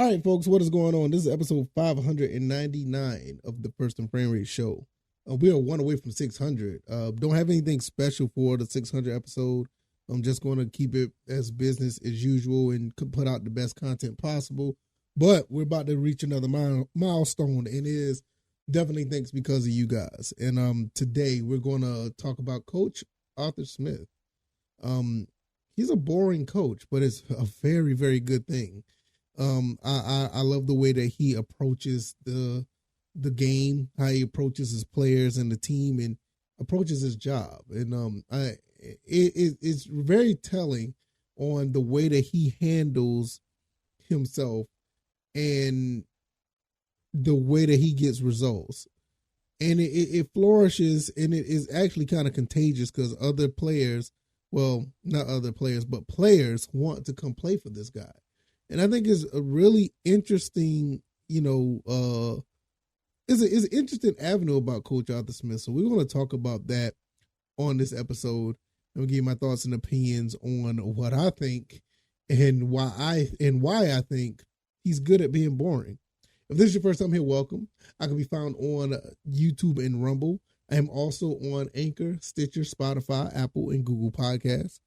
All right, folks, what is going on? This is episode 599 of the First and Frame Rate Show. We are one away from 600. Don't have anything special for the 600 episode. I'm just going to keep it as business as usual and put out the best content possible. But we're about to reach another milestone, and it is definitely thanks because of you guys. And today we're going to talk about Coach Arthur Smith. He's a boring coach, but it's a very, very good thing. I love the way that he approaches the game, how he approaches his players and the team, and approaches his job. And it's very telling on the way that he handles himself and the way that he gets results. And it flourishes, and it is actually kind of contagious because other players, well, not other players, but players want to come play for this guy. And I think it's a really interesting, it's an interesting avenue about Coach Arthur Smith. So we're going to talk about that on this episode. I'm going to give you my thoughts and opinions on what I think and why I think he's good at being boring. If this is your first time here, welcome. I can be found on YouTube and Rumble. I am also on Anchor, Stitcher, Spotify, Apple, and Google Podcasts.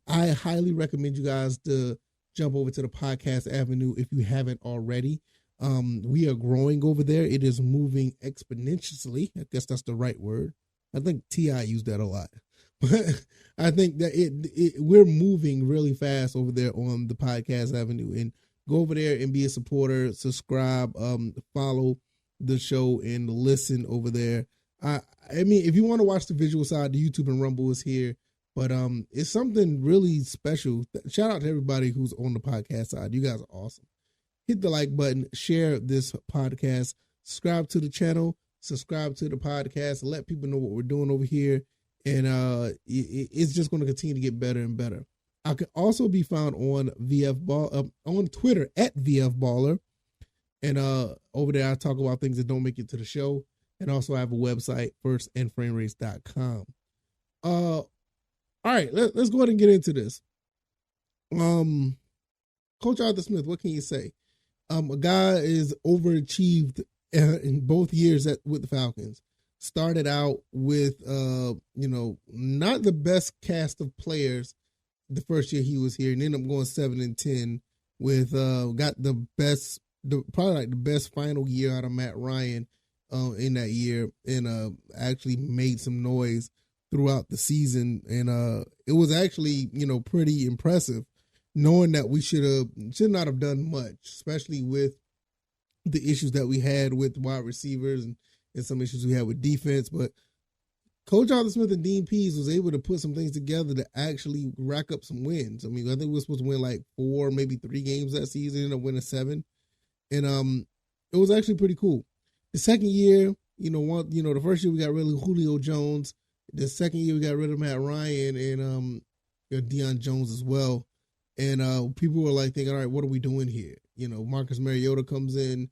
I highly recommend you guys to jump over to the podcast avenue if you haven't already. We are growing over there. It is moving exponentially. I guess that's the right word. I think T.I. used that a lot. But I think that we're moving really fast over there on the podcast avenue. And go over there and be a supporter, subscribe, follow the show, and listen over there. I mean, if you want to watch the visual side, the YouTube and Rumble is here. But it's something really special. Shout out to everybody who's on the podcast side. You guys are awesome. Hit the like button, share this podcast, subscribe to the channel, subscribe to the podcast, let people know what we're doing over here. And it's just going to continue to get better and better. I can also be found on on Twitter at VFBaller. And over there, I talk about things that don't make it to the show. And also I have a website, firstandframerates.com. All right, let's go ahead and get into this. Coach Arthur Smith, what can you say? A guy is overachieved in both years with the Falcons. Started out with, not the best cast of players the first year he was here, and ended up going 7-10 with got probably the best final year out of Matt Ryan in that year, and actually made some noise throughout the season, and it was actually, pretty impressive, knowing that we should not have done much, especially with the issues that we had with wide receivers and some issues we had with defense. But Coach Arthur Smith and Dean Pease was able to put some things together to actually rack up some wins. I mean, I think we were supposed to win like 4, maybe 3 games that season, ended up winning 7, and it was actually pretty cool. The second year, the first year we got rid of Julio Jones. The second year we got rid of Matt Ryan and Deion Jones as well. And people were like thinking, all right, what are we doing here? Marcus Mariota comes in,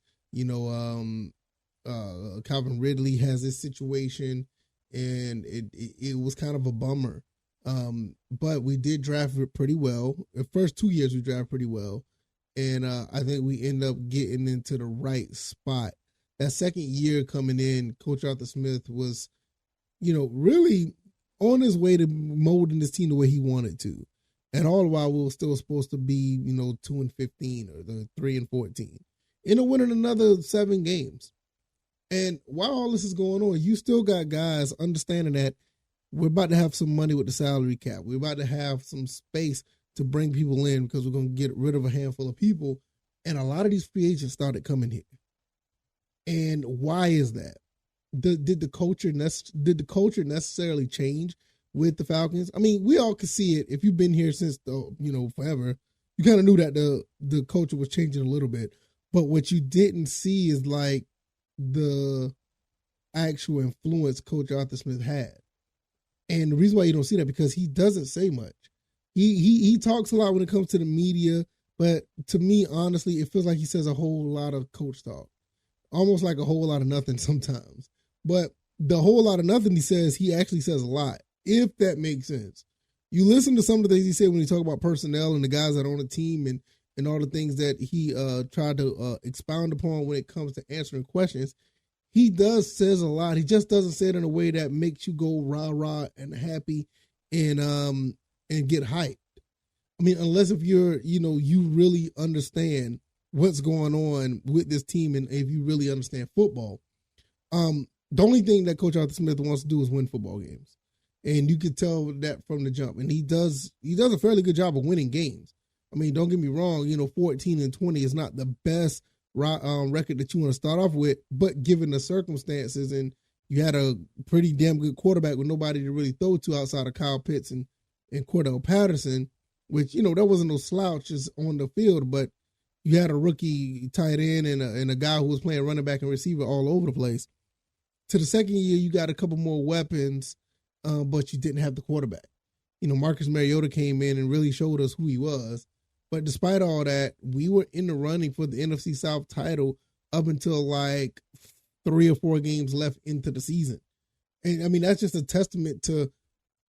Calvin Ridley has this situation, and it was kind of a bummer. But we did draft pretty well. The first 2 years we drafted pretty well. And I think we end up getting into the right spot. That second year coming in, Coach Arthur Smith was, really on his way to molding this team the way he wanted to. And all the while, we were still supposed to be, 2-15 or the 3-14. End up winning another 7 games. And while all this is going on, you still got guys understanding that we're about to have some money with the salary cap. We're about to have some space to bring people in because we're going to get rid of a handful of people. And a lot of these free agents started coming here. And why is that? Did the culture necessarily change with the Falcons? I mean, we all could see it. If you've been here since forever, you kind of knew that the culture was changing a little bit. But what you didn't see is like the actual influence Coach Arthur Smith had. And the reason why you don't see that because he doesn't say much. He talks a lot when it comes to the media, but to me, honestly, it feels like he says a whole lot of coach talk. Almost like a whole lot of nothing sometimes. But the whole lot of nothing he actually says a lot, if that makes sense. You listen to some of the things he said when he talk about personnel and the guys that are on the team and all the things that he tried to expound upon when it comes to answering questions, he says a lot. He just doesn't say it in a way that makes you go rah rah and happy and get hyped. I mean, unless if you're, you really understand what's going on with this team and if you really understand football. The only thing that Coach Arthur Smith wants to do is win football games. And you could tell that from the jump. And he does a fairly good job of winning games. I mean, don't get me wrong, 14-20 is not the best record that you want to start off with, but given the circumstances, and you had a pretty damn good quarterback with nobody to really throw to outside of Kyle Pitts and Cordell Patterson, which, there wasn't no slouches on the field, but you had a rookie tight end and a guy who was playing running back and receiver all over the place. To the second year, you got a couple more weapons, but you didn't have the quarterback. Marcus Mariota came in and really showed us who he was. But despite all that, we were in the running for the NFC South title up until like 3 or 4 games left into the season. And I mean, that's just a testament to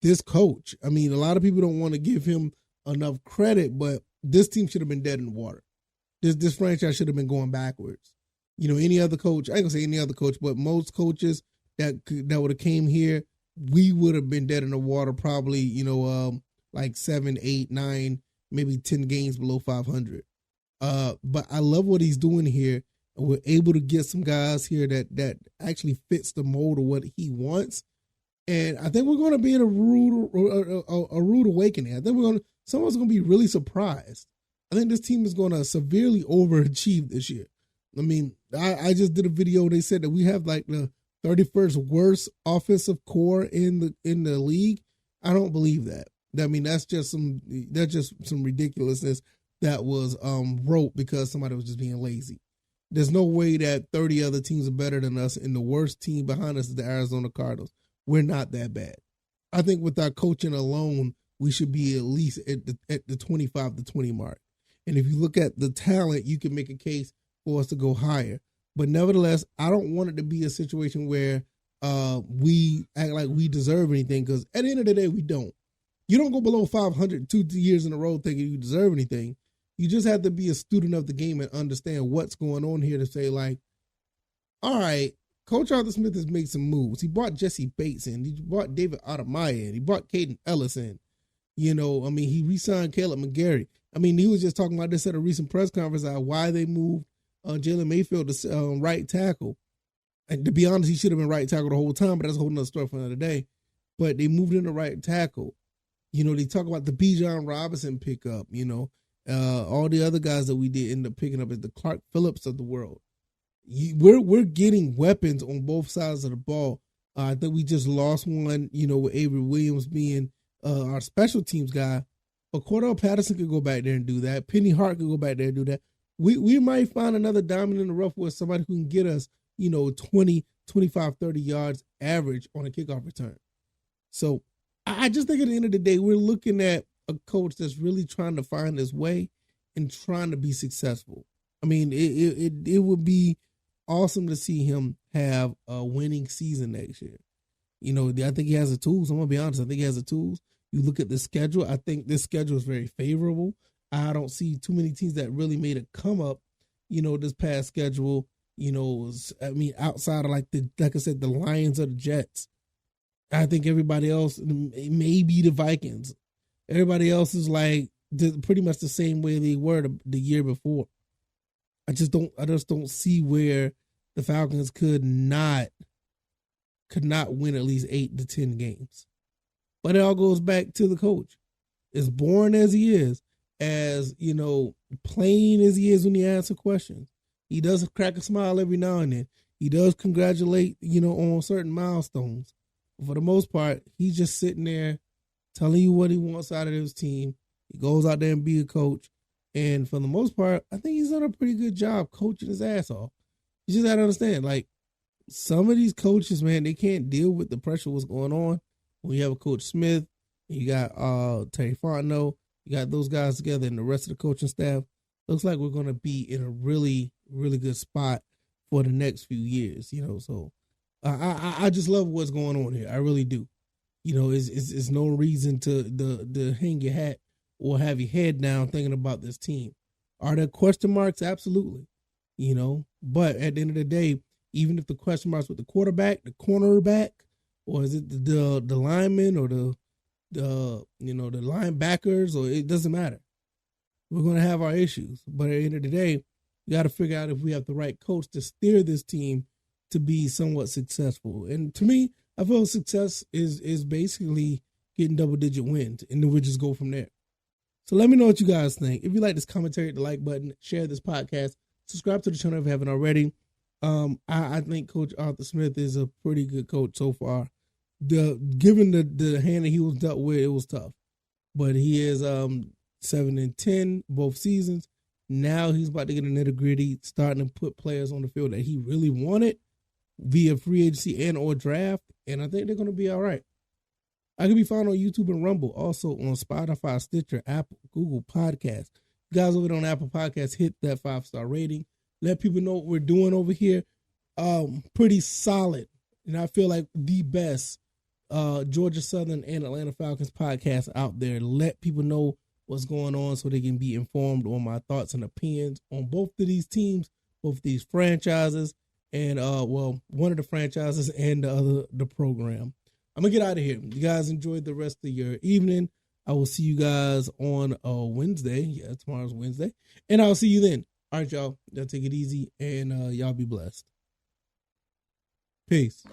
this coach. I mean, a lot of people don't want to give him enough credit, but this team should have been dead in the water. This franchise should have been going backwards. Any other coach, I ain't gonna say any other coach, but most coaches that would have came here, we would have been dead in the water probably, like 7, 8, 9, maybe 10 games below 500. But I love what he's doing here. We're able to get some guys here that actually fits the mold of what he wants. And I think we're going to be in a rude awakening. I think someone's going to be really surprised. I think this team is going to severely overachieve this year. I mean, I just did a video. They said that we have like the 31st worst offensive core in the league. I don't believe that. I mean, that's just some ridiculousness that was wrote because somebody was just being lazy. There's no way that 30 other teams are better than us, and the worst team behind us is the Arizona Cardinals. We're not that bad. I think with our coaching alone, we should be at least at the 25 to 20 mark. And if you look at the talent, you can make a case for us to go higher. But nevertheless, I don't want it to be a situation where we act like we deserve anything, because at the end of the day, we don't. You don't go below 500 2 years in a row thinking you deserve anything. You just have to be a student of the game and understand what's going on here to say, like, all right, Coach Arthur Smith has made some moves. He brought Jesse Bates in. He brought David Adamaya in. He brought Caden Ellis in. He re-signed Caleb McGarry. I mean, he was just talking about this at a recent press conference about why they moved Jalen Mayfield to right tackle. And to be honest, he should have been right tackle the whole time, but that's a whole nother story for another day. But they moved him to right tackle. They talk about the Bijan Robinson pickup, all the other guys that we did end up picking up is the Clark Phillips of the world. We're getting weapons on both sides of the ball. I think we just lost one, with Avery Williams being our special teams guy. But Cordell Patterson could go back there and do that. Penny Hart could go back there and do that. We might find another diamond in the rough with somebody who can get us, 20, 25, 30 yards average on a kickoff return. So I just think at the end of the day, we're looking at a coach that's really trying to find his way and trying to be successful. I mean, it would be awesome to see him have a winning season next year. I think he has the tools. I'm going to be honest. I think he has the tools. You look at the schedule. I think this schedule is very favorable. I don't see too many teams that really made a come up, this past schedule, outside of like I said, the Lions or the Jets. I think everybody else, maybe the Vikings. Everybody else is like pretty much the same way they were the year before. I just don't see where the Falcons could not win at least 8 to 10 games. But it all goes back to the coach. As boring as he is, as plain as he is when he answers questions, he does crack a smile every now and then. He does congratulate, on certain milestones. For the most part, he's just sitting there telling you what he wants out of his team. He goes out there and be a coach. And for the most part, I think he's done a pretty good job coaching his ass off. You just got to understand, like, some of these coaches, man, they can't deal with the pressure of what's going on. When you have a Coach Smith, you got Terry Fontenot, you got those guys together and the rest of the coaching staff, looks like we're going to be in a really, really good spot for the next few years, so I just love what's going on here. I really do. It's no reason to hang your hat or have your head down thinking about this team. Are there question marks? Absolutely. But at the end of the day, even if the question marks with the quarterback, the cornerback, or is it the lineman or the linebackers, or it doesn't matter. We're going to have our issues. But at the end of the day, we got to figure out if we have the right coach to steer this team to be somewhat successful. And to me, I feel success is basically getting double-digit wins, and then we'll just go from there. So let me know what you guys think. If you like this commentary, hit the like button, share this podcast, subscribe to the channel if you haven't already. I think Coach Arthur Smith is a pretty good coach so far. Given the hand that he was dealt with, it was tough. But he is 7-10 both seasons. Now he's about to get a nitty-gritty, starting to put players on the field that he really wanted via free agency and or draft, and I think they're going to be all right. I can be found on YouTube and Rumble, also on Spotify, Stitcher, Apple, Google Podcasts. You guys over there on Apple Podcasts, hit that 5-star rating. Let people know what we're doing over here. Pretty solid, and I feel like the best Georgia Southern and Atlanta Falcons podcast out there. Let people know what's going on so they can be informed on my thoughts and opinions on both of these teams, both of these franchises, and one of the franchises and the other, the program. I'm gonna get out of here. You guys enjoy the rest of your evening. I will see you guys on Wednesday. Yeah, tomorrow's Wednesday, and I'll see you then. All right, y'all. Y'all take it easy, and y'all be blessed. Peace.